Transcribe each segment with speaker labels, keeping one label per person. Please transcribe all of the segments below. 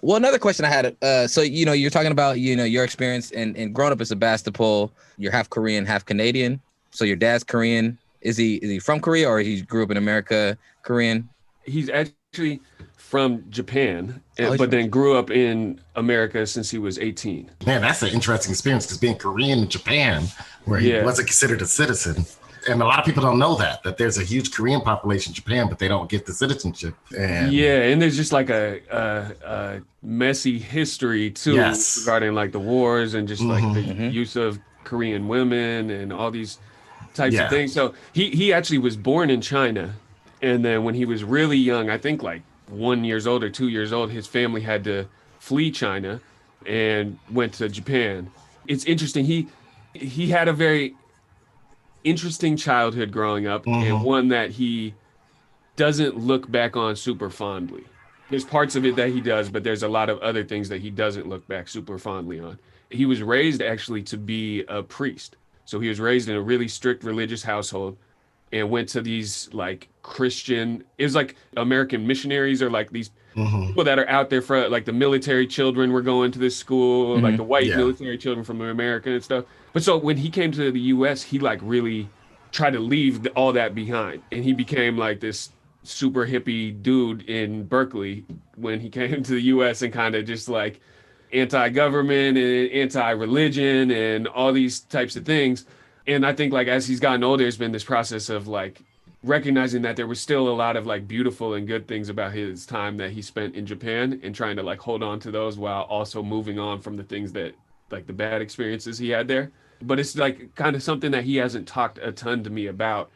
Speaker 1: Well, another question I had, so, you're talking about, your experience and growing up as Sebastopol, you're half Korean, half Canadian. So your dad's Korean. Is he from Korea, or he grew up in America, Korean?
Speaker 2: He's actually from Japan,
Speaker 1: Oh, he's
Speaker 2: but
Speaker 1: from
Speaker 2: then
Speaker 1: Japan.
Speaker 2: grew up in America since he was 18.
Speaker 3: Man, that's an interesting experience because being Korean in Japan, where he
Speaker 2: Yeah.
Speaker 3: wasn't considered a citizen, and a lot of people don't know that there's a huge Korean population in Japan, but they don't get the citizenship. And
Speaker 2: Yeah, and there's just like a messy history too
Speaker 3: yes,
Speaker 2: regarding like the wars and just like the
Speaker 1: Mm-hmm.
Speaker 2: use of Korean women and all these types of
Speaker 3: yeah,
Speaker 2: things. So he actually was born in China, and then when he was really young, I think like 1 years old or 2 years old, his family had to flee China and went to Japan. It's interesting. He had a very interesting childhood growing up, and one that he doesn't look back on super fondly. There's parts of it that he does, but there's a lot of other things that he doesn't look back super fondly on. He was raised actually to be a priest. So he was raised in a really strict religious household and went to these like Christian, it was like American missionaries or like these people that are out there for like the military children were going to this school, like the white
Speaker 3: yeah,
Speaker 2: military children from America and stuff. But so when he came to the US, he like really tried to leave all that behind. And he became like this super hippie dude in Berkeley when he came to the US and kind of just like anti-government and anti-religion and all these types of things. And I think like as he's gotten older, there's been this process of like recognizing that there was still a lot of like beautiful and good things about his time that he spent in Japan and trying to like hold on to those while also moving on from the things that like the bad experiences he had there. But it's like kind of something that he hasn't talked a ton to me about,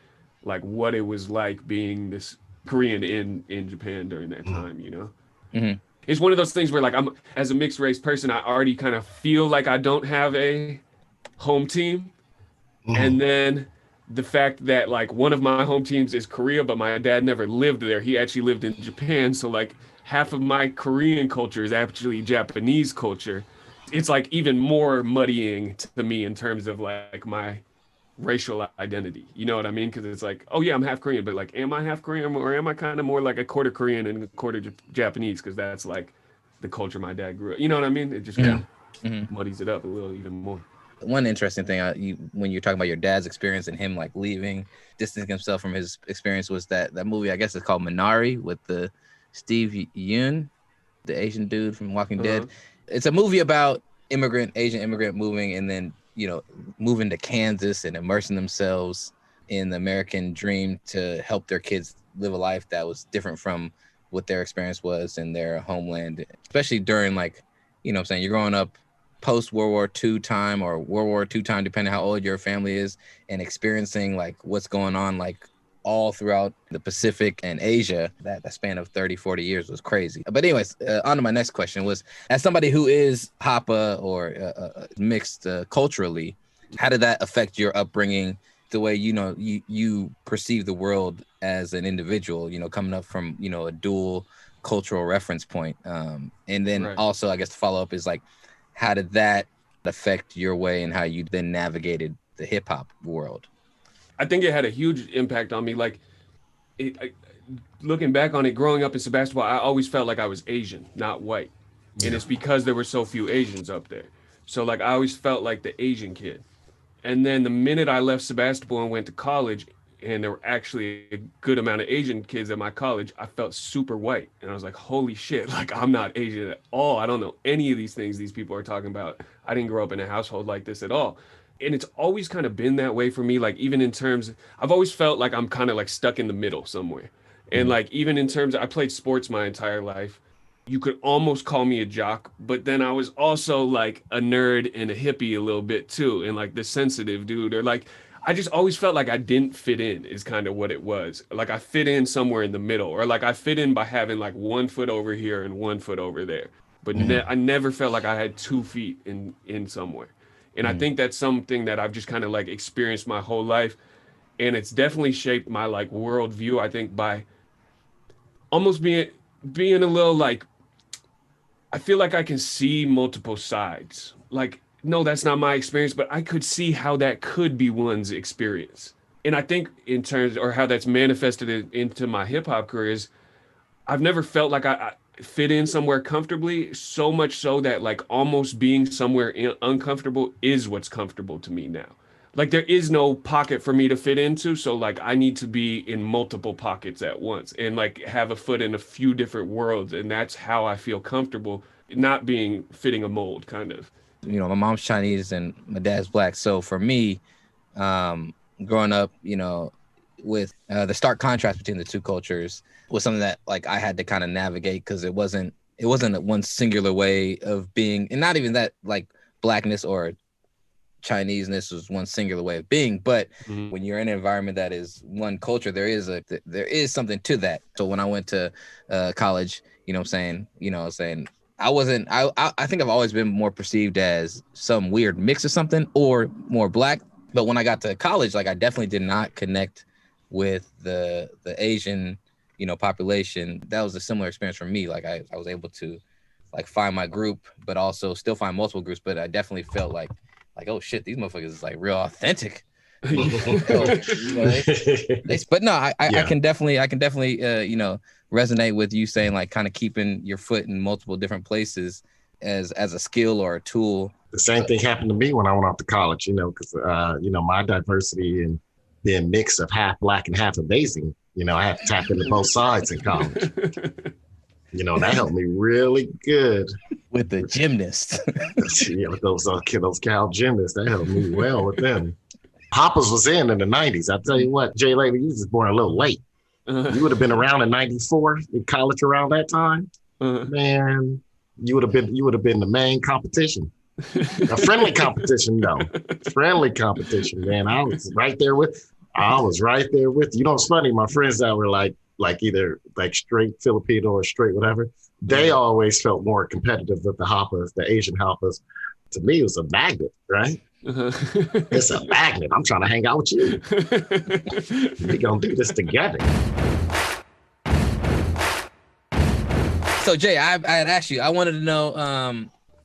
Speaker 2: like what it was like being this Korean in Japan during that time, you know?
Speaker 1: Mm-hmm.
Speaker 2: It's one of those things where like I'm as a mixed race person, I already kind of feel like I don't have a home team. And then the fact that like one of my home teams is Korea, but my dad never lived there. He actually lived in Japan. So like half of my Korean culture is actually Japanese culture. It's like even more muddying to me in terms of like my racial identity. You know what I mean? Because it's like, oh yeah, I'm half Korean, but like, am I half Korean or am I kind of more like a quarter Korean and a quarter Japanese? Because that's like the culture my dad grew up. You know what I mean? It just kind
Speaker 3: yeah.
Speaker 2: of muddies it up a little even more.
Speaker 1: One interesting thing, when you're talking about your dad's experience and him like leaving, distancing himself from his experience, was that movie, I guess it's called Minari, with the Steve Yeun, the Asian dude from Walking Dead.
Speaker 2: Uh-huh.
Speaker 1: It's a movie about Asian immigrant moving, and then moving to Kansas and immersing themselves in the American dream to help their kids live a life that was different from what their experience was in their homeland, especially during like, what I'm saying, you're growing up post World War II time or World War II time, depending how old your family is, and experiencing like what's going on like all throughout the Pacific and Asia. That span of 30, 40 years was crazy. But anyways, on to my next question was, as somebody who is Hapa or mixed culturally, how did that affect your upbringing, the way, you perceive the world as an individual, coming up from, a dual cultural reference point? And then
Speaker 2: Right.
Speaker 1: also, I guess the follow up is like, how did that affect your way and how you then navigated the hip hop world?
Speaker 2: I think it had a huge impact on me. Like, looking back on it, growing up in Sebastopol, I always felt like I was Asian, not white. And
Speaker 3: Yeah.
Speaker 2: it's because there were so few Asians up there. So, like, I always felt like the Asian kid. And then the minute I left Sebastopol and went to college, and there were actually a good amount of Asian kids at my college, I felt super white. And I was like, holy shit, like, I'm not Asian at all. I don't know any of these things these people are talking about. I didn't grow up in a household like this at all. And it's always kind of been that way for me. Like, even in terms, I've always felt like I'm kind of like stuck in the middle somewhere. And like, even in terms, I played sports my entire life. You could almost call me a jock, but then I was also like a nerd and a hippie a little bit too, and like the sensitive dude, or like I just always felt like I didn't fit in, is kind of what it was. Like I fit in somewhere in the middle, or like I fit in by having like 1 foot over here and 1 foot over there. But I never felt like I had 2 feet in somewhere. And I
Speaker 1: Mm.
Speaker 2: think that's something that I've just kind of like experienced my whole life, and it's definitely shaped my like worldview. I think by almost being a little like I feel like I can see multiple sides. Like, no, that's not my experience, but I could see how that could be one's experience. And I think in terms or how that's manifested into my hip hop career is I've never felt like fit in somewhere comfortably, so much so that like almost being somewhere uncomfortable is what's comfortable to me now. Like there is no pocket for me to fit into, so like I need to be in multiple pockets at once and like have a foot in a few different worlds, and that's how I feel comfortable not being fitting a mold kind of.
Speaker 1: You know, my mom's Chinese and my dad's black, so for me, growing up, you know, with the stark contrast between the two cultures was something that like I had to kind of navigate, because it wasn't one singular way of being, and not even that like blackness or Chineseness was one singular way of being, but when you're in an environment that is one culture, there is something to that. So when I went to college, you know what I'm saying, I think I've always been more perceived as some weird mix of something or more black. But when I got to college, like I definitely did not connect with the Asian, you know, population. That was a similar experience for me. Like I was able to like find my group, but also still find multiple groups. But I definitely felt like, oh shit, these motherfuckers is like real authentic. But no, I can definitely you know, resonate with you saying like kind of keeping your foot in multiple different places as a skill or a tool.
Speaker 3: The same thing happened to me when I went off to college, you know, because you know, my diversity and being mixed of half black and half amazing, you know, I had to tap into both sides in college. You know, that helped me really good.
Speaker 1: With the gymnast.
Speaker 3: Yeah, with those Cal gymnasts, that helped me well with them. Hapa's was in the 90s. I tell you what, J.Lately, you was born a little late. You would have been around in 94 in college around that time. Man, you would have been the main competition. A friendly competition, though. Friendly competition, man. I was right there with you. You know, it's funny. My friends that were like either like straight Filipino or straight whatever, they always felt more competitive with the Hapas, the Asian Hapas. To me, it was a magnet, right? It's a magnet. I'm trying to hang out with you. We're going to do this together.
Speaker 1: So, Jay, I had asked you, I wanted to know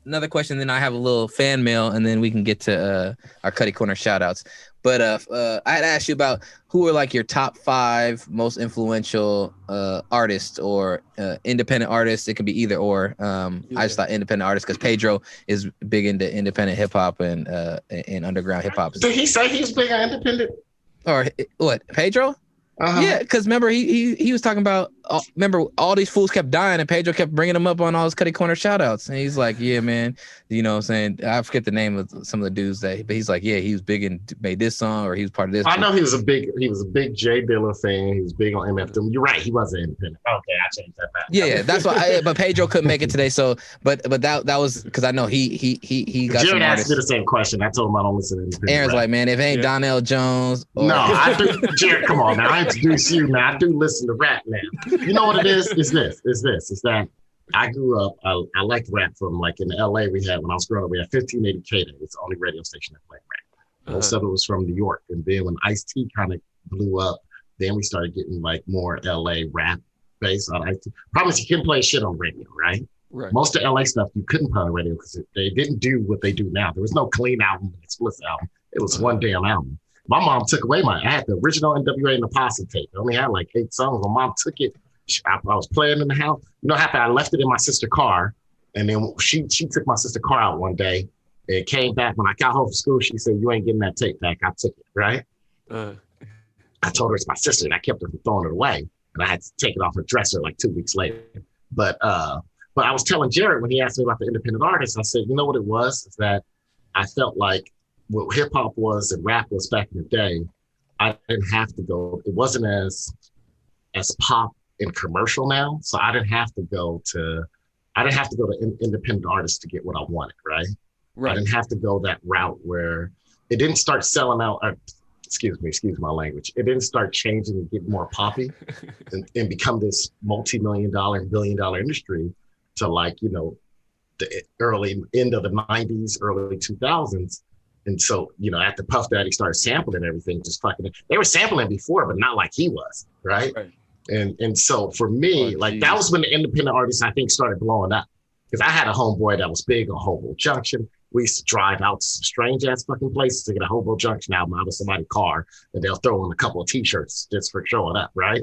Speaker 1: another question, then I have a little fan mail, and then we can get to our Cuddy Corner shout-outs. But I had asked you about who are like your top 5 most influential artists or independent artists. It can be either or. I just thought independent artists because Pedro is big into independent hip hop and underground hip hop.
Speaker 3: Did he say he's big on independent?
Speaker 1: Or what, Pedro? Yeah, because remember he was talking about. Remember all these fools kept dying, and Pedro kept bringing them up on all his Cuddy Corner shoutouts, and he's like, "Yeah, man, you know what I'm saying." I forget the name of some of the dudes but he's like, "Yeah, he was big and made this song, or he was part of this."
Speaker 3: I know he was a big Jay Dilla fan. He was big on MF Doom. You're right, he wasn't independent. Okay, I changed that back.
Speaker 1: Yeah, that's why. But Pedro couldn't make it today, so but that was because I know he got.
Speaker 3: Jared asked me the same question. I told him I don't listen to independent.
Speaker 1: Aaron's like, man, if it ain't Donnell Jones.
Speaker 3: No, I do. Jared, come on now. I introduce you now. I do listen to rap now. You know what it is? It's that I grew up, I liked rap from like in LA when I was growing up, we had 1580 K-Day. It's the only radio station that played rap. Most of it was from New York. And then when Ice-T kind of blew up, then we started getting like more LA rap based on Ice-T. Problem is you couldn't play shit on radio, right? Most of LA stuff you couldn't play on radio because they didn't do what they do now. There was no clean album, explicit album. It was one damn album. My mom took away I had the original NWA and the Posse tape. I only had like 8 songs. My mom took it. I was playing in the house. You know, I left it in my sister's car, and then she took my sister's car out one day and came back. When I got home from school, she said, "You ain't getting that tape back." I took it, right? I told her it's my sister, and I kept her from throwing it away. And I had to take it off her dresser like 2 weeks later. But I was telling Jared when he asked me about the independent artists, I said, you know what it was? Is that I felt like what hip hop was and rap was back in the day, I didn't have to go. It wasn't as pop and commercial now, so I didn't have to go to independent artists to get what I wanted, right? I didn't have to go that route where it didn't start selling out. Excuse my language. It didn't start changing and get more poppy and become this multi-million-dollar and billion-dollar industry to like, you know, the early end of the 90s, early 2000s. And so, you know, after Puff Daddy started sampling everything, they were sampling before, but not like he was, right? And so for me, that was when the independent artists, I think, started blowing up. Because I had a homeboy that was big on Hobo Junction. We used to drive out to some strange ass fucking places to get a Hobo Junction album out of somebody's car, and they'll throw in a couple of t-shirts just for showing up, right?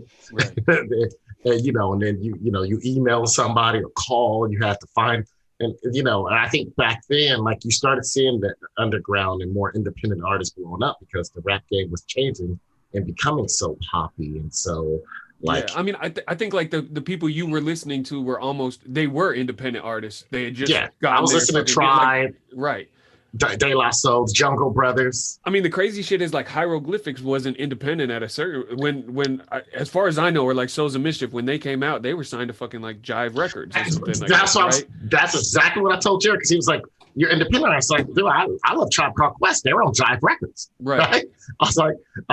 Speaker 3: and and then you email somebody or call, you have to find, and and I think back then, like, you started seeing the underground and more independent artists blowing up because the rap game was changing and becoming so poppy and so like.
Speaker 2: Yeah, I mean, I think like the people you were listening to they were independent artists. They had just
Speaker 3: I was listening to Tribe,
Speaker 2: right.
Speaker 3: De La Soul's, Jungle Brothers.
Speaker 2: I mean, the crazy shit is like Hieroglyphics wasn't independent at a certain as far as I know, or like Souls of Mischief, when they came out, they were signed to fucking like Jive Records or something like that. Right?
Speaker 3: That's exactly what I told Jared, because he was like, "You're independent." I was like, "Dude, I love Tribe Called Quest. They were on Jive Records." Right? I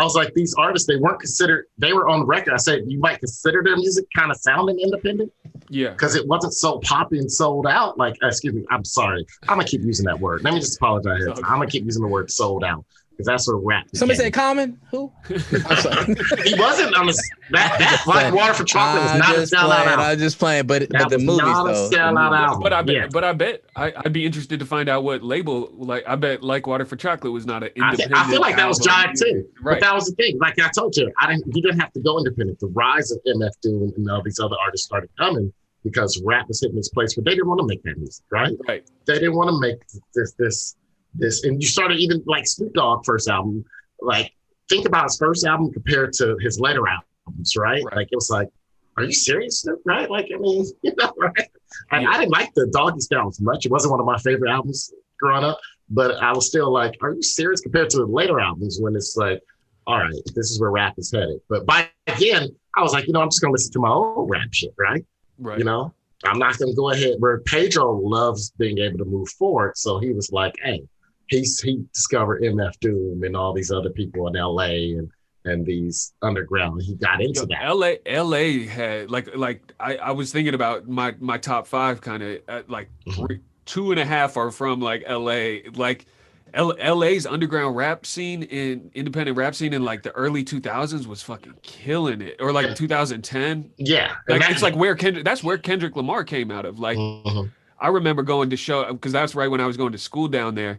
Speaker 3: was like, these artists, they weren't considered. They were on record. I said, you might consider their music kind of sounding independent.
Speaker 2: Yeah,
Speaker 3: because it wasn't so poppy and sold out. Like, excuse me, I'm sorry. I'm gonna keep using that word. Let me just apologize. Okay. I'm gonna keep using the word sold out because that's what rap became.
Speaker 1: Somebody say Common? Who?
Speaker 3: He wasn't on that Like Water for Chocolate was not a sellout album.
Speaker 1: I was just playing, but the movies though.
Speaker 3: Sellout album.
Speaker 2: But I bet I'd be interested to find out what label. Like, I bet Like Water for Chocolate was not an independent.
Speaker 3: I feel like that was Jive too.
Speaker 2: Right.
Speaker 3: But that was the thing. Like I told you, you didn't have to go independent. The rise of MF Doom and all these other artists started coming because rap was hitting this place where they didn't want to make that music, right?
Speaker 2: Right.
Speaker 3: They didn't want to make this, and you started even like Snoop Dogg first album. Like, think about his first album compared to his later albums, right? Like, it was like, are you serious, Snoop? Right? Like, I mean, right? And I didn't like the Doggy Style as much. It wasn't one of my favorite albums growing up, but I was still like, are you serious compared to the later albums when it's like, all right, this is where rap is headed. But by then, I was like, I'm just gonna listen to my old rap shit, right?
Speaker 2: Right.
Speaker 3: I'm not gonna go ahead. Where Pedro loves being able to move forward, so he was like, hey, he discovered MF Doom and all these other people in LA and these underground. He got into that.
Speaker 2: LA had like I was thinking about my top 5 kind of like 2.5 are from like LA. Like LA's underground rap scene and independent rap scene in like the early 2000s was fucking killing it, or like 2010.
Speaker 3: Yeah,
Speaker 2: like it's like that's where Kendrick Lamar came out of. Like, I remember going to show, because that's right when I was going to school down there,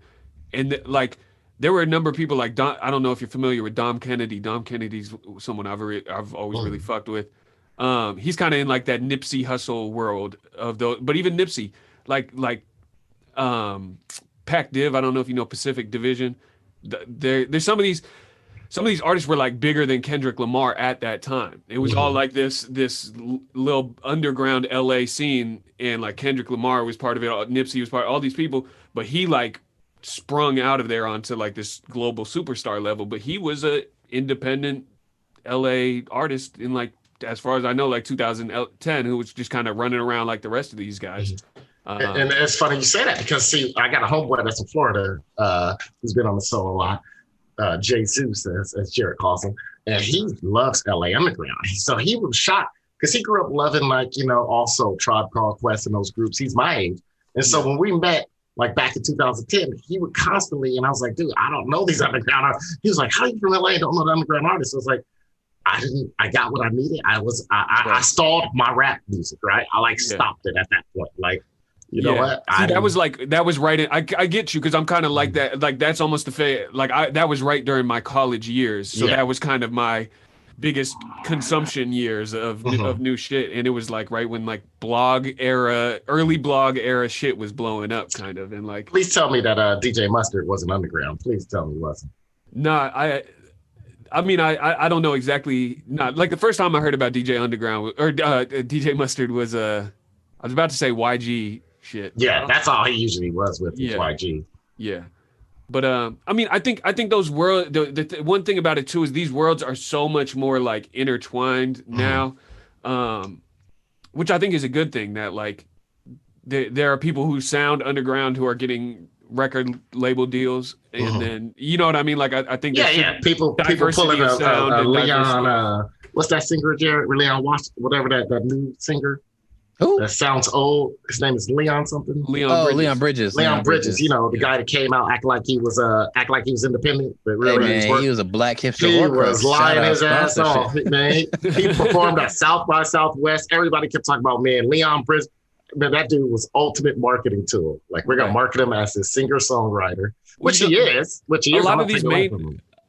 Speaker 2: and like there were a number of people like I don't know if you're familiar with Dom Kennedy. Dom Kennedy's someone I've always really fucked with. He's kind of in like that Nipsey Hussle world of those, but even Nipsey, like Pac Div, I don't know if you know Pacific Division. There's some of these artists were like bigger than Kendrick Lamar at that time. It was all like this little underground LA scene, and like Kendrick Lamar was part of it. Nipsey was part of all these people, but he like sprung out of there onto like this global superstar level. But he was a independent LA artist in, like, as far as I know, like 2010, who was just kind of running around like the rest of these guys.
Speaker 3: And it's funny you say that, because see, I got a homeboy that's in Florida who's been on the show a lot, Jay Zeus, as Jared calls him, and he loves LA Underground. So he was shocked because he grew up loving, like, also Tribe Called Quest and those groups. He's my age. And so when we met, like back in 2010, he would constantly, and I was like, dude, I don't know these underground artists. He was like, how are you from LA and don't know the underground artists? I was like, I got what I needed. I stalled my rap music, right? I stopped it at that point. Like, you know what?
Speaker 2: See, that was right. I get you, because I'm kind of like that. Like, that's almost that was right during my college years. So that was kind of my biggest consumption years of new shit. And it was like right when like early blog era shit was blowing up, kind of. And like,
Speaker 3: please tell me that DJ Mustard wasn't underground. Please tell me he wasn't.
Speaker 2: No, I mean, I don't know exactly. Not like the first time I heard about DJ Underground or DJ Mustard was I was about to say YG shit.
Speaker 3: Yeah, that's all he usually was with YG.
Speaker 2: Yeah, but I mean, I think those worlds. The one thing about it too is these worlds are so much more like intertwined now, which I think is a good thing. That like there are people who sound underground who are getting record label deals, and then you know what I mean. Like I think
Speaker 3: people pulling a Leon. What's that singer, Jared? Leon Watts, whatever that new singer.
Speaker 1: Who?
Speaker 3: That sounds old. His name is Leon something.
Speaker 1: Leon Bridges.
Speaker 3: Leon Bridges. The guy that came out act like he was independent, but really
Speaker 1: he was a black hipster.
Speaker 3: He was lying his ass off, man. He performed at South by Southwest. Everybody kept talking about, man, Leon Bridges. Man, that dude was ultimate marketing tool. Like, we're gonna market him as a singer-songwriter, which he is.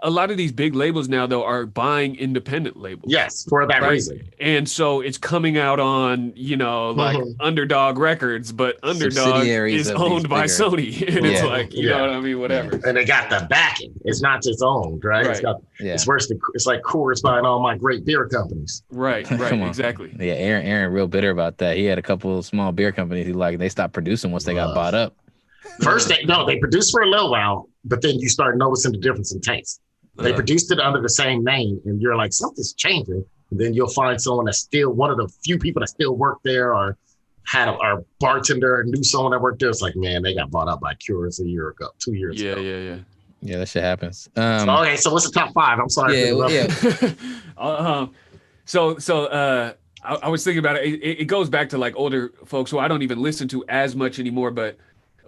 Speaker 3: A
Speaker 2: a lot of these big labels now though are buying independent labels.
Speaker 3: Yes, for that reason.
Speaker 2: And so it's coming out on, you know, like Underdog Records, but Underdog is owned by Sony. And it's like, you know what I mean? Whatever.
Speaker 3: And they got the backing. It's not just owned, right? It's worse than, it's like Coors buying all my great beer companies.
Speaker 2: Right, exactly.
Speaker 1: Yeah, Aaron real bitter about that. He had a couple of small beer companies they stopped producing once they got bought up.
Speaker 3: First, they produced for a little while, but then you start noticing the difference in taste. They produced it under the same name, and you're like, something's changing. And then you'll find someone that's still one of the few people that still work there, or had a bartender, knew someone that worked there. It's like, man, they got bought up by Coors 2 years ago.
Speaker 1: Yeah, that shit happens.
Speaker 3: So what's the top 5? I'm sorry.
Speaker 2: I was thinking about it. It goes back to like older folks who I don't even listen to as much anymore, but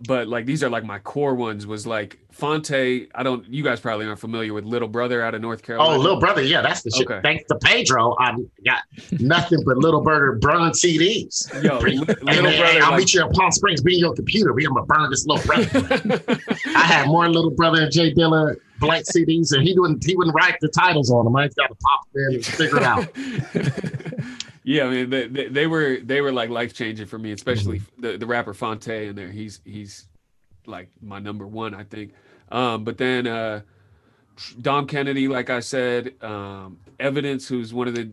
Speaker 2: like these are like my core ones. Was like Fonte. You guys probably aren't familiar with Little Brother out of North Carolina.
Speaker 3: Oh, Little Brother, yeah, that's the shit. Okay. Thanks to Pedro, I got nothing but Little Brother burn CDs.
Speaker 2: Yo, Little Brother,
Speaker 3: I'll meet you in Palm Springs. Bring your computer. We're gonna burn this Little Brother. I had more Little Brother and Jay Dilla blank CDs, and he wouldn't write the titles on them. I just got to pop them in and figure it out.
Speaker 2: Yeah, I mean they were like life changing for me, especially the rapper Fonte in there. He's like my number one, I think. But then Dom Kennedy, like I said, Evidence, who's one of the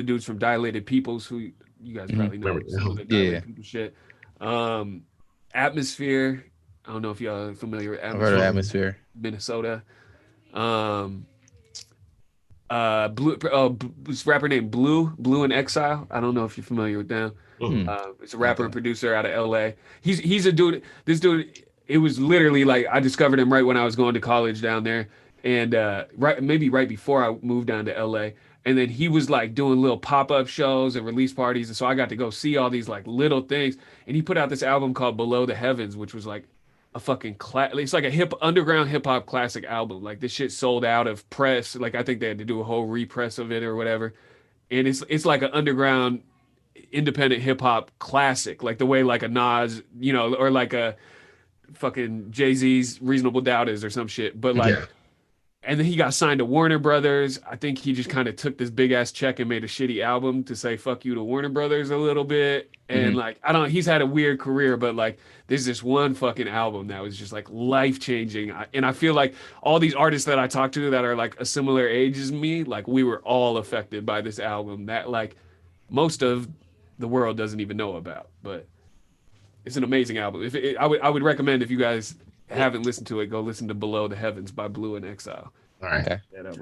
Speaker 2: dudes from Dilated Peoples, who you guys probably know some of the Dilated People shit. Atmosphere. I don't know if y'all are familiar with Atmosphere.
Speaker 1: I've heard of Atmosphere.
Speaker 2: Minnesota. This rapper named Blue in Exile. I don't know if you're familiar with them. It's a rapper and producer out of LA. He's a dude. This dude, it was literally like I discovered him right when I was going to college down there, and right before I moved down to LA. And then he was like doing little pop-up shows and release parties, and so I got to go see all these like little things. And he put out this album called Below the Heavens, which was like a fucking it's like a underground hip hop classic album. Like this shit sold out of press. Like I think they had to do a whole repress of it or whatever. And it's like an underground independent hip hop classic, like the way like a Nas, you know, or like a fucking Jay-Z's Reasonable Doubt is or some shit. But like, and then he got signed to Warner Brothers. I think he just kind of took this big ass check and made a shitty album to say fuck you to Warner Brothers a little bit. And like, he's had a weird career, but like there's this one fucking album that was just like life changing. And I feel like all these artists that I talk to that are like a similar age as me, like we were all affected by this album that like most of the world doesn't even know about, but it's an amazing album. I would recommend, if you guys haven't listened to it, go listen to Below the Heavens by Blue in Exile.
Speaker 3: All right. Okay.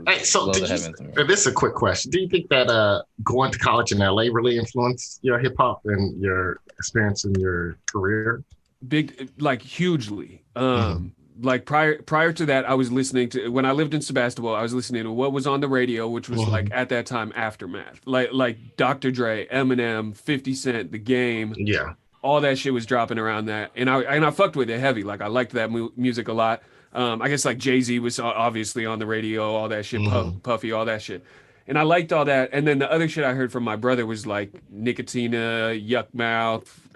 Speaker 3: Hey, so this is a quick question. Do you think that going to college in LA really influenced your hip hop and your experience in your career?
Speaker 2: Big, like hugely. Like prior to that, I was listening to, when I lived in Sebastopol, I was listening to what was on the radio, which was like at that time Aftermath, like Dr. Dre, Eminem, 50 Cent, The Game.
Speaker 3: Yeah.
Speaker 2: All that shit was dropping around that, and I fucked with it heavy. Like I liked that music a lot. I guess like Jay-Z was obviously on the radio, all that shit, Puffy, all that shit, and I liked all that. And then the other shit I heard from my brother was like Nicotina, Yuck Mouth,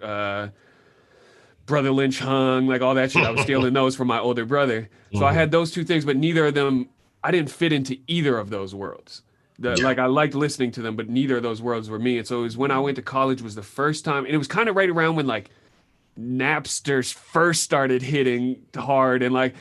Speaker 2: Brother Lynch Hung, like all that shit. I was stealing those from my older brother. So I had those two things, but neither of them, I didn't fit into either of those worlds. Like I liked listening to them, but neither of those worlds were me. And so it was when I went to college was the first time, and it was kind of right around when like Napster first started hitting hard, and like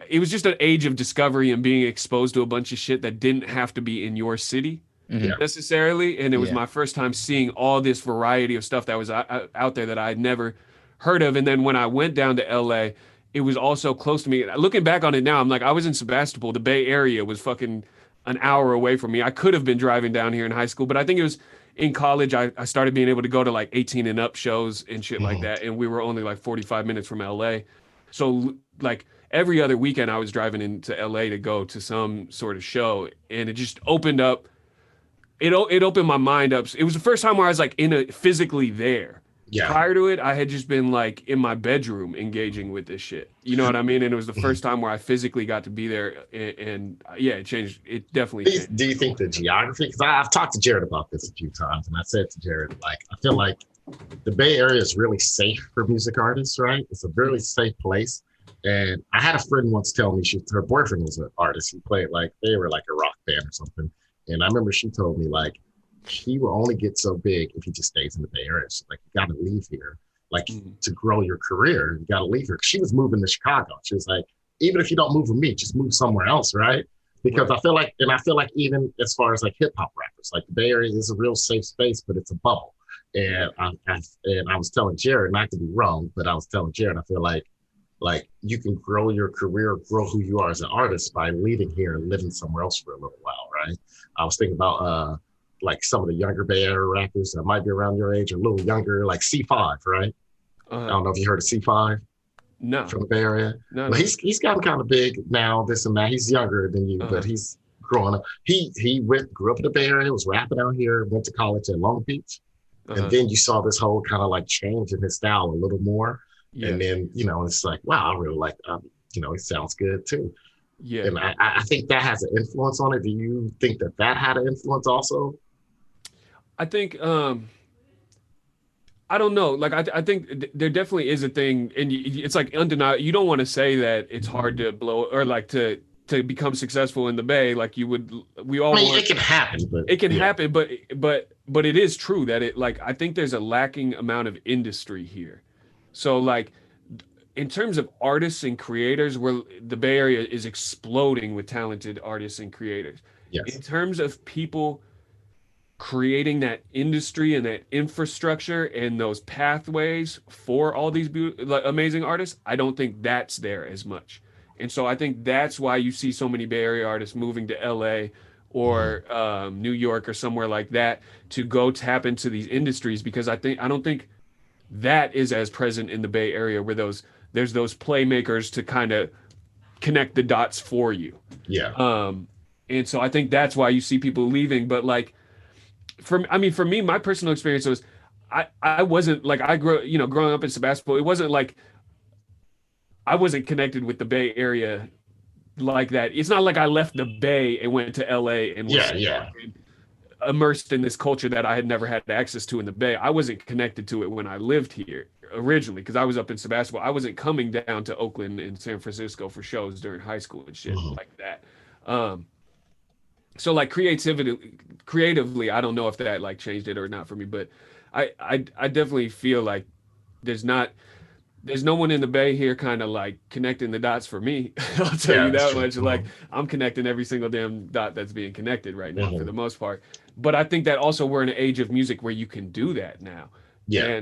Speaker 2: it was just an age of discovery and being exposed to a bunch of shit that didn't have to be in your city necessarily. And it was my first time seeing all this variety of stuff that was out there that I had never heard of. And then when I went down to LA, it was also close to me. Looking back on it now, I'm like, I was in Sebastopol. The Bay Area was fucking an hour away from me. I could have been driving down here in high school, but I think it was in college. I started being able to go to like 18 and up shows and shit like that. And we were only like 45 minutes from LA. So like every other weekend I was driving into LA to go to some sort of show, and it just opened up. It opened my mind up. It was the first time where I was like physically there. Yeah. Prior to it, I had just been like in my bedroom engaging with this shit. You know what I mean? And it was the first time where I physically got to be there. And yeah, it changed. It definitely changed.
Speaker 3: Do you think the geography? Because I've talked to Jared about this a few times, and I said to Jared, like, I feel like the Bay Area is really safe for music artists, right? It's a really safe place. And I had a friend once tell me her boyfriend was an artist. He played like they were like a rock band or something. And I remember she told me like he will only get so big if he just stays in the Bay Area. So, like you got to leave here, like to grow your career. You got to leave here. She was moving to Chicago. She was like, even if you don't move with me, just move somewhere else, right? Because I feel like even as far as like hip hop rappers, like the Bay Area is a real safe space, but it's a bubble. And I was telling Jared, not to be wrong, but I was telling Jared, I feel like you can grow your career, grow who you are as an artist by leaving here and living somewhere else for a little while, right? I was thinking about like some of the younger Bay Area rappers that might be around your age or a little younger, like C5, right? I don't know if you heard of C5.
Speaker 2: No.
Speaker 3: From the Bay Area.
Speaker 2: No.
Speaker 3: But he's gotten kind of big now, this and that. He's younger than you, but he's growing up. He grew up in the Bay Area, was rapping out here, went to college at Long Beach. And then you saw this whole kind of like change in his style a little more. Yeah. And then, it's like, wow, I really like, it sounds good too. Yeah. And I think that has an influence on it. Do you think that had an influence also?
Speaker 2: I think, I don't know. Like, I think there definitely is a thing, and it's like undeniable. You don't want to say that it's hard to blow or like to become successful in the Bay. Like you would, we all.
Speaker 3: It can happen, but
Speaker 2: it can happen. But it is true that I think there's a lacking amount of industry here. So like, in terms of artists and creators, where the Bay Area is exploding with talented artists and creators.
Speaker 3: Yes.
Speaker 2: In terms of people creating that industry and that infrastructure and those pathways for all these amazing artists, I don't think that's there as much. And so I think that's why you see so many Bay Area artists moving to LA or New York or somewhere like that to go tap into these industries, because I don't think that is as present in the Bay Area, where there's those playmakers to kind of connect the dots for you.
Speaker 3: Yeah.
Speaker 2: And so I think that's why you see people leaving. But like, for me, my personal experience was I wasn't like, growing up in Sebastopol, it wasn't like I wasn't connected with the Bay Area like that. It's not like I left the Bay and went to LA and was immersed in this culture that I had never had access to in the Bay. I wasn't connected to it when I lived here originally, because I was up in Sebastopol. I wasn't coming down to Oakland and San Francisco for shows during high school and shit like that. So like creatively, I don't know if that like changed it or not for me, but I definitely feel like there's no one in the Bay here kind of like connecting the dots for me. I'll tell you that much. Like I'm connecting every single damn dot that's being connected right now for the most part. But I think that also we're in an age of music where you can do that now. Yeah.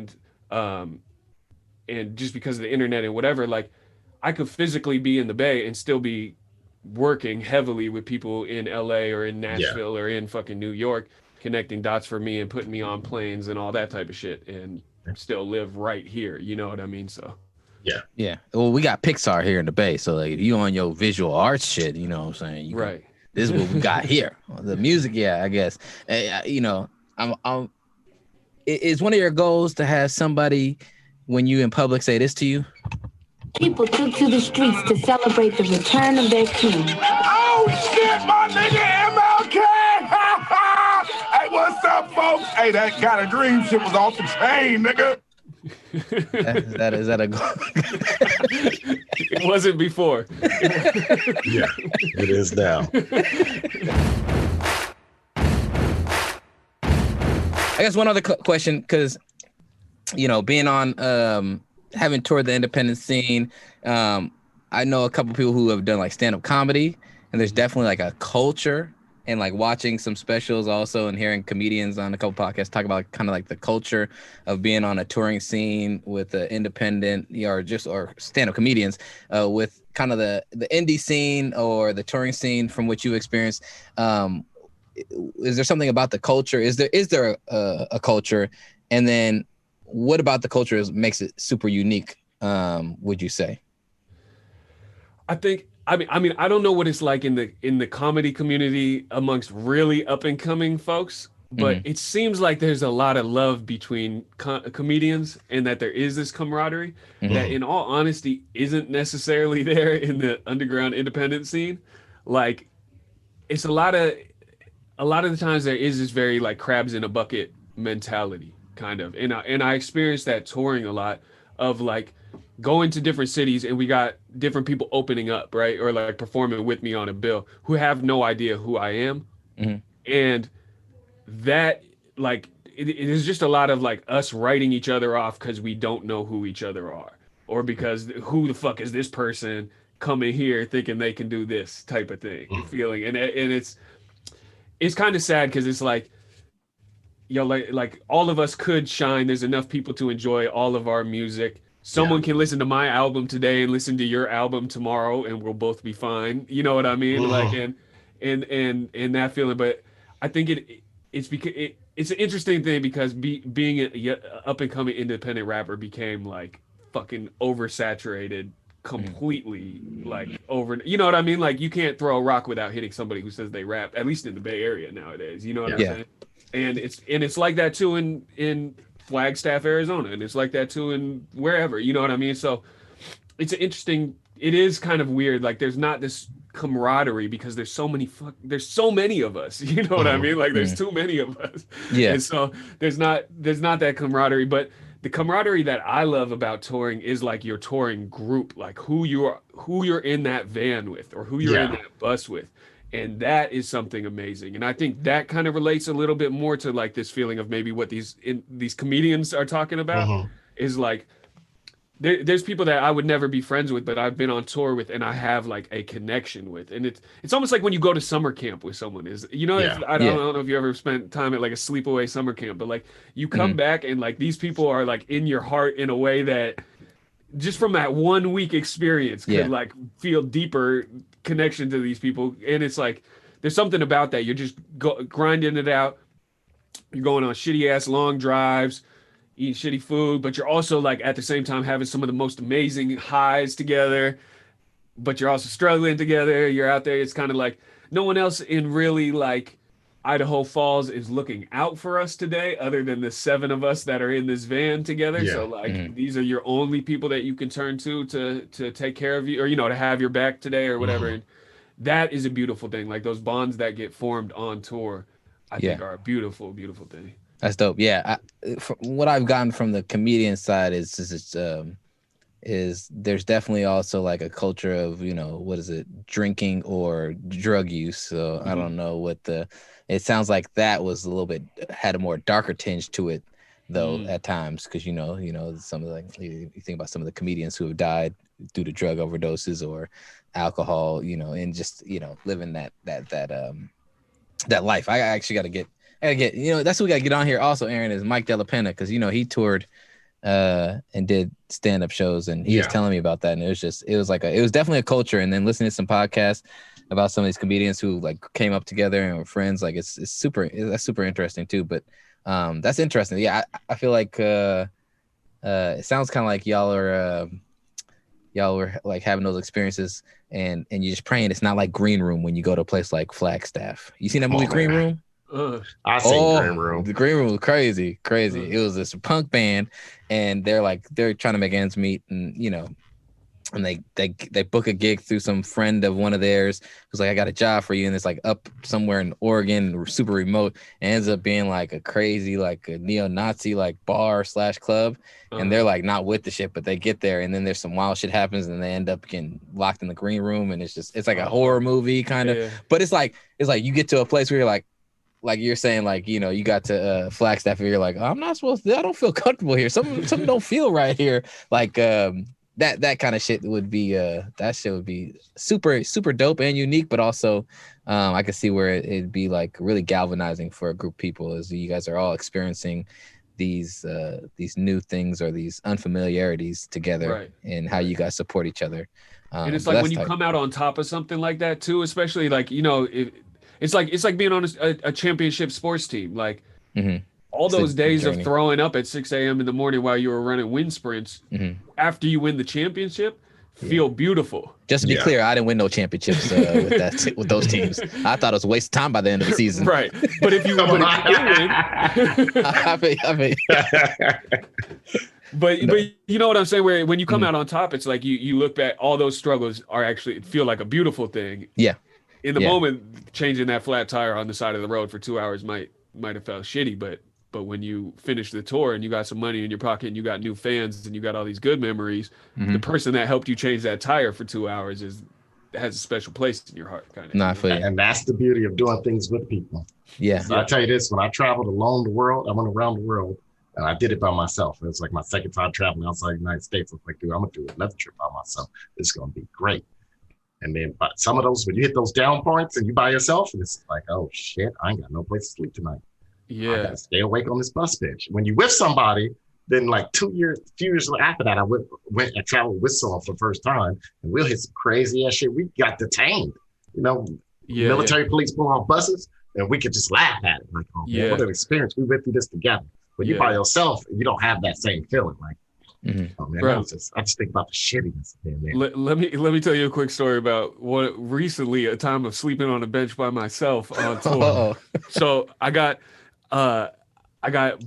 Speaker 2: And just because of the internet and whatever, like I could physically be in the Bay and still be working heavily with people in LA or in Nashville or in fucking New York, connecting dots for me and putting me on planes and all that type of shit, and still live right here. You know what I mean? So
Speaker 1: yeah. Well, we got Pixar here in the Bay, so like if you on your visual arts shit, you know what I'm saying?
Speaker 2: Right.
Speaker 1: This is what we got here. The music, I guess. Is one of your goals to have somebody, when you in public, say this to you?
Speaker 4: People took to the streets to celebrate the return of their king.
Speaker 5: Oh shit, my nigga MLK! Hey, what's up, folks? Hey, that Got a Dream shit was off the chain, nigga.
Speaker 1: Is that a goal?
Speaker 2: It wasn't before.
Speaker 3: Yeah, it is now.
Speaker 1: I guess one other question, because being on having toured the independent scene, I know a couple people who have done like stand-up comedy, and there's definitely like a culture, and like watching some specials also and hearing comedians on a couple podcasts talk about kind of like the culture of being on a touring scene with the independent or stand-up comedians with kind of the indie scene or the touring scene from which you experienced. Is there something about the culture? Is there a culture? And then what about the culture makes it super unique, would you say?
Speaker 2: I mean, I don't know what it's like in the comedy community amongst really up and coming folks, but it seems like there's a lot of love between comedians, and that there is this camaraderie that, in all honesty, isn't necessarily there in the underground independent scene. Like, it's a lot of the times there is this very like crabs in a bucket mentality kind of, and I experienced that touring a lot. of like going to different cities and we got different people opening up, right? Or like performing with me on a bill who have no idea who I am. And that like it is just a lot of like us writing each other off because we don't know who each other are, or because who the fuck is this person coming here thinking they can do this type of thing, feeling. And it's kind of sad because it's like, yo, like all of us could shine. There's enough people to enjoy all of our music. Someone can listen to my album today and listen to your album tomorrow, and we'll both be fine. You know what I mean? Like, and that feeling. But I think it's because it's an interesting thing because being a up and coming independent rapper became like fucking oversaturated, completely like over. You know what I mean? Like you can't throw a rock without hitting somebody who says they rap. At least in the Bay Area nowadays. You know what I'm saying? And it's like that too in Flagstaff, Arizona, and it's like that too in wherever, you know what I mean? So it's an interesting, it is kind of weird. Like there's not this camaraderie because there's so many of us, you know what I mean? Like there's too many of us. Yeah. And so there's not that camaraderie, but the camaraderie that I love about touring is like your touring group, like who you're in that van with or who you're in that bus with. And that is something amazing. And I think that kind of relates a little bit more to like this feeling of maybe what these comedians are talking about is like, there's people that I would never be friends with, but I've been on tour with and I have like a connection with. And it's almost like when you go to summer camp with someone is, you know, I don't know if you ever spent time at like a sleepaway summer camp, but like you come back and like these people are like in your heart in a way that just from that 1 week experience could like feel deeper connection to these people. And it's like there's something about that. You're just grinding it out. You're going on shitty ass long drives, eating shitty food, but you're also like at the same time having some of the most amazing highs together, but you're also struggling together. You're out there. It's kind of like no one else in really like Idaho Falls is looking out for us today other than the 7 of us that are in this van together. So like these are your only people that you can turn to take care of you, or, you know, to have your back today or whatever. And that is a beautiful thing. Like those bonds that get formed on tour, I think are a beautiful, beautiful thing.
Speaker 1: That's dope. Yeah. What I've gotten from the comedian side is there's definitely also like a culture of, you know, what is it, drinking or drug use. So I don't know what it sounds like that was a little bit, had a more darker tinge to it though at times. Cause you know, some of the, you think about some of the comedians who have died due to drug overdoses or alcohol, you know, and just, you know, living that life. I actually got to get, you know, that's what we got to get on here also, Aaron, is Mike Della Penna. Cause you know, he toured and did stand-up shows, and he was telling me about that, and it was definitely a culture. And then listening to some podcasts about some of these comedians who like came up together and were friends, like that's super interesting too. But that's interesting. Yeah, I feel like it sounds kind of like y'all were like having those experiences, and you're just praying it's not like Green Room when you go to a place like Flagstaff. You seen that movie Green Room?
Speaker 3: I seen Green Room.
Speaker 1: The Green Room was crazy. It was this punk band, and they're trying to make ends meet, and you know, and they book a gig through some friend of one of theirs who's like, I got a job for you, and it's like up somewhere in Oregon, super remote, and ends up being like a crazy, like a neo-Nazi like bar / club, and they're like not with the shit, but they get there, and then there's some wild shit happens, and they end up getting locked in the Green Room, and it's like a horror movie kind of, but it's like you get to a place where you're like you're saying, like, you know, you got to Flagstaff and you're like, I'm not supposed to, I don't feel comfortable here. Something don't feel right here. Like that kind of shit would be that shit would be super, super dope and unique, but also I could see where it'd be like really galvanizing for a group of people as you guys are all experiencing these new things or these unfamiliarities together, and how you guys support each other.
Speaker 2: And it's like when you come out on top of something like that too, especially like, you know, it's like being on a championship sports team. Like all those days of throwing up at 6 a.m. in the morning while you were running wind sprints after you win the championship feel beautiful.
Speaker 1: Just to be clear, I didn't win no championships with those teams. I thought it was a waste of time by the end of the season.
Speaker 2: Right. But if you did win, But you know what I'm saying? Where when you come out on top, it's like you look back, all those struggles are actually feel like a beautiful thing.
Speaker 1: Yeah.
Speaker 2: In the moment, changing that flat tire on the side of the road for 2 hours might have felt shitty, but But when you finish the tour and you got some money in your pocket and you got new fans and you got all these good memories, the person that helped you change that tire for 2 hours has a special place in your heart, kind of.
Speaker 1: Not for you.
Speaker 3: And that's the beauty of doing things with people.
Speaker 1: Yeah.
Speaker 3: So I tell you this, when I traveled alone the world, I went around the world and I did it by myself. It was like my second time traveling outside the United States. I was like, dude, I'm going to do another trip by myself. It's going to be great. And then but some of those, when you hit those down points and you by yourself, and it's like, oh shit, I ain't got no place to sleep tonight.
Speaker 2: Yeah.
Speaker 3: I gotta stay awake on this bus bench. When you with somebody, then like few years after that, I went and traveled with someone for the first time, and we'll hit some crazy ass shit. We got detained, military police pull off buses, and we could just laugh at it. Like, oh, man, what an experience. We went through this together. But you by yourself, you don't have that same feeling. Like, oh man, I just think about the shittiness of it, man.
Speaker 2: Let me tell you a quick story about what recently a time of sleeping on a bench by myself on tour. So I got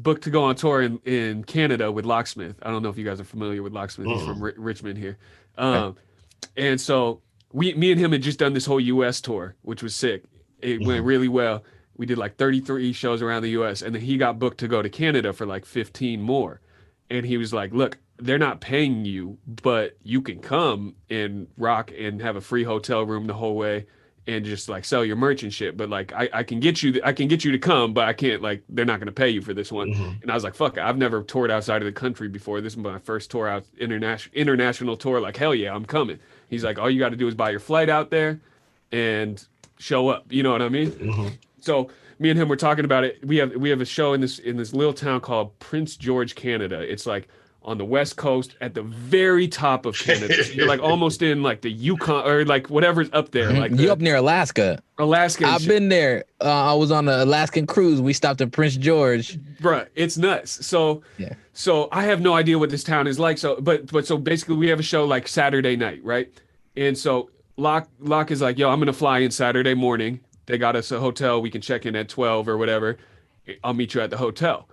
Speaker 2: booked to go on tour in Canada with Locksmith. I don't know if you guys are familiar with Locksmith. He's from Richmond here. And so me and him had just done this whole US tour, which was sick. It went really well. We did like 33 shows around the US, and then he got booked to go to Canada for like 15 more. And he was like, look, they're not paying you, but you can come and rock and have a free hotel room the whole way and just like sell your merch and shit. But like, I can get you to come, but I can't, like, they're not going to pay you for this one. And I was like, fuck it. I've never toured outside of the country before. This is my first tour out, international tour. Like, hell yeah, I'm coming. He's like, all you got to do is buy your flight out there and show up. You know what I mean? So me and him were talking about it. We have a show in this little town called Prince George, Canada. It's like on the west coast at the very top of Canada. So you're like almost in like the Yukon or like whatever's up there. Like
Speaker 1: you up near Alaska.
Speaker 2: I've
Speaker 1: been there. I was on an Alaskan cruise. We stopped at Prince George.
Speaker 2: Bruh, it's nuts. So I have no idea what this town is like. So so basically we have a show like Saturday night, right? And so Locke is like, yo, I'm gonna fly in Saturday morning. They got us a hotel. We can check in at 12 or whatever. I'll meet you at the hotel.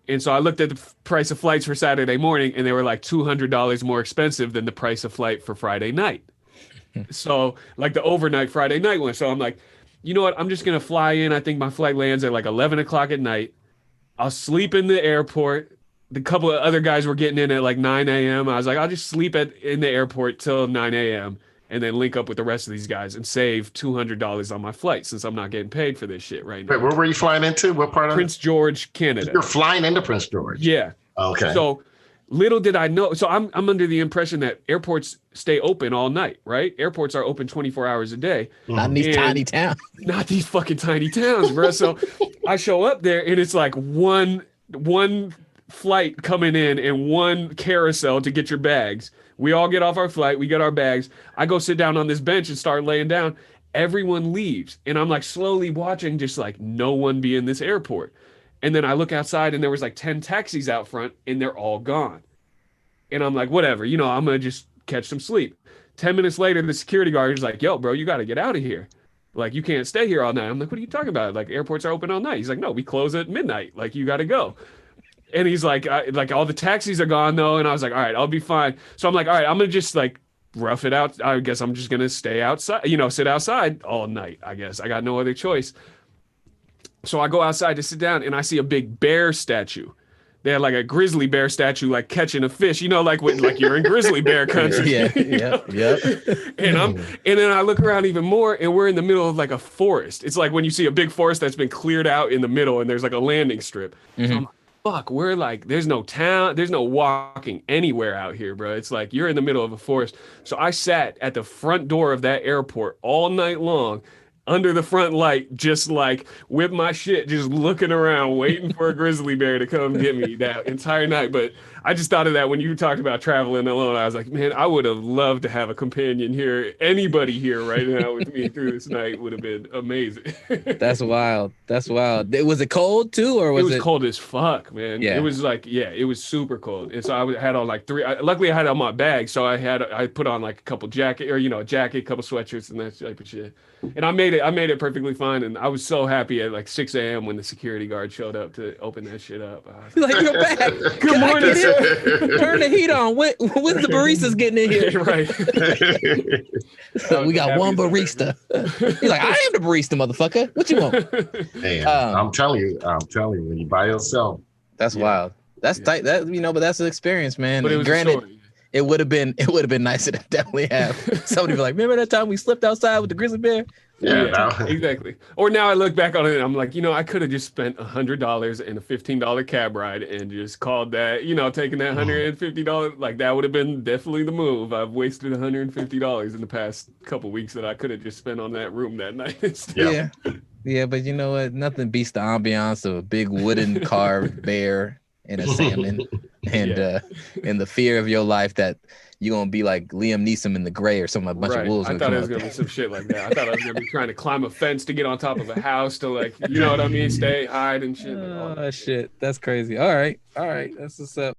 Speaker 2: And so I looked at the price of flights for Saturday morning, and they were like $200 more expensive than the price of flight for Friday night. So like the overnight Friday night one. So I'm like, you know what? I'm just going to fly in. I think my flight lands at like 11 o'clock at night. I'll sleep in the airport. The couple of other guys were getting in at like 9 a.m. I was like, I'll just sleep in the airport till 9 a.m. and then link up with the rest of these guys and save $200 on my flight since I'm not getting paid for this shit right now.
Speaker 3: Wait, where were you flying into? What part of
Speaker 2: Prince George, Canada?
Speaker 3: You're flying into Prince George.
Speaker 2: Yeah.
Speaker 3: Okay.
Speaker 2: So little did I know. So I'm under the impression that airports stay open all night, right? Airports are open 24 hours a day.
Speaker 1: Not in these tiny towns.
Speaker 2: Not these fucking tiny towns, bro. So I show up there and it's like one flight coming in and one carousel to get your bags. We all get off our flight. We get our bags. I go sit down on this bench and start laying down. Everyone leaves. And I'm like slowly watching just like no one be in this airport. And then I look outside and there was like 10 taxis out front and they're all gone. And I'm like, whatever, I'm going to just catch some sleep. 10 minutes later, the security guard is like, yo, bro, you got to get out of here. Like, you can't stay here all night. I'm like, what are you talking about? Like, airports are open all night. He's like, no, we close at midnight. Like, you got to go. And he's like, all the taxis are gone though. And I was like, all right, I'll be fine. So I'm like, all right, I'm going to just like rough it out. I guess I'm just going to stay outside, sit outside all night. I guess I got no other choice. So I go outside to sit down and I see a big bear statue. They had like a grizzly bear statue, like catching a fish, like when like you're in grizzly bear country.
Speaker 1: Yeah.
Speaker 2: And then I look around even more and we're in the middle of like a forest. It's like when you see a big forest that's been cleared out in the middle and there's like a landing strip. So I'm like, fuck, we're like, there's no town, there's no walking anywhere out here, bro. It's like you're in the middle of a forest. So I sat at the front door of that airport all night long under the front light, just like with my shit, just looking around, waiting for a grizzly bear to come get me that entire night. But I just thought of that when you talked about traveling alone. I was like, man, I would have loved to have a companion here. Anybody here right now with me through this night would have been amazing.
Speaker 1: That's wild. Was it cold too, or was it?
Speaker 2: It was cold as fuck, man.
Speaker 1: Yeah.
Speaker 2: It was like, it was super cold. And so I had on like luckily I had on my bag. So I put on like a couple jacket or, a jacket, a couple sweatshirts and that type of shit. And I made it perfectly fine. And I was so happy at like 6 a.m. when the security guard showed up to open that shit up.
Speaker 1: Like, you're back.
Speaker 2: Good morning, sir.
Speaker 1: Turn the heat on. When's the baristas getting in here?
Speaker 2: Right.
Speaker 1: We got one barista. He's like, I am the barista, motherfucker. What you want?
Speaker 3: Hey, I'm telling you, when you by yourself,
Speaker 1: that's wild. That's tight. That but that's an experience, man.
Speaker 2: But it was
Speaker 1: granted,
Speaker 2: a story.
Speaker 1: it would have been nicer to definitely have somebody be like, remember that time we slipped outside with the grizzly bear?
Speaker 3: Yeah,
Speaker 2: exactly. Or now I look back on it and I'm like, I could have just spent $100 in a $15 cab ride and just called that, taking that $150. Like that would have been definitely the move. I've wasted $150 in the past couple weeks that I could have just spent on that room that night instead.
Speaker 1: Yeah, but you know what? Nothing beats the ambiance of a big wooden carved bear and a salmon and the fear of your life that you're going to be like Liam Neeson in The Gray or something. A bunch of wolves.
Speaker 2: I thought it was going to be some shit like that. I thought I was going to be trying to climb a fence to get on top of a house to like, you know what I mean? Stay, hide and shit.
Speaker 1: Oh, shit. That's crazy. All right. That's what's up.